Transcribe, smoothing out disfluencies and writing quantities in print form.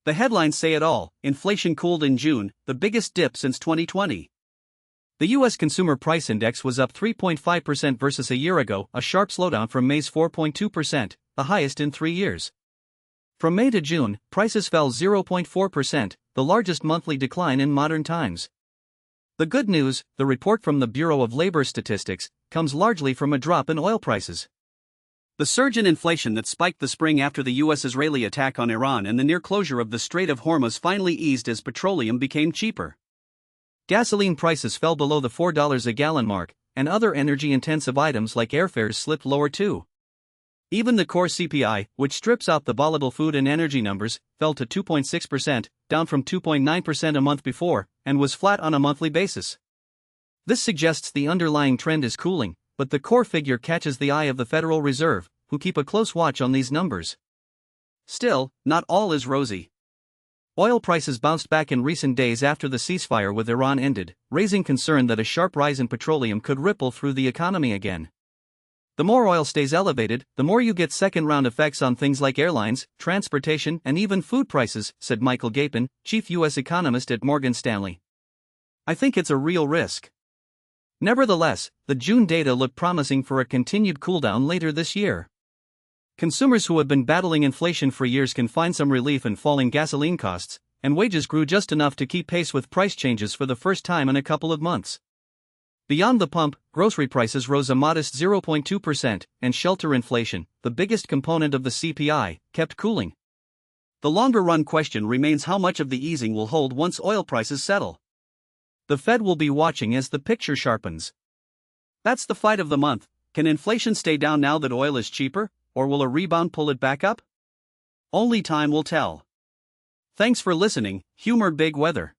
The headlines say it all: inflation cooled in June, the biggest dip since 2020. The U.S. Consumer Price Index was up 3.5% versus a year ago, a sharp slowdown from May's 4.2%, the highest in 3 years. From May to June, prices fell 0.4%, the largest monthly decline in modern times. The good news, the report from the Bureau of Labor Statistics, comes largely from a drop in oil prices. The surge in inflation that spiked the spring after the U.S.-Israeli attack on Iran and the near closure of the Strait of Hormuz finally eased as petroleum became cheaper. Gasoline prices fell below the $4 a gallon mark, and other energy-intensive items like airfares slipped lower too. Even the core CPI, which strips out the volatile food and energy numbers, fell to 2.6%, down from 2.9% a month before, and was flat on a monthly basis. This suggests the underlying trend is cooling, but the core figure catches the eye of the Federal Reserve, who keep a close watch on these numbers. Still, not all is rosy. Oil prices bounced back in recent days after the ceasefire with Iran ended, raising concern that a sharp rise in petroleum could ripple through the economy again. The more oil stays elevated, the more you get second-round effects on things like airlines, transportation, and even food prices, said Michael Gapin, chief U.S. economist at Morgan Stanley. I think it's a real risk. Nevertheless, the June data look promising for a continued cooldown later this year. Consumers who have been battling inflation for years can find some relief in falling gasoline costs, and wages grew just enough to keep pace with price changes for the first time in a couple of months. Beyond the pump, grocery prices rose a modest 0.2%, and shelter inflation, the biggest component of the CPI, kept cooling. The longer-run question remains how much of the easing will hold once oil prices settle. The Fed will be watching as the picture sharpens. That's the fight of the month. Can inflation stay down now that oil is cheaper, or will a rebound pull it back up? Only time will tell. Thanks for listening. Humor Big Weather.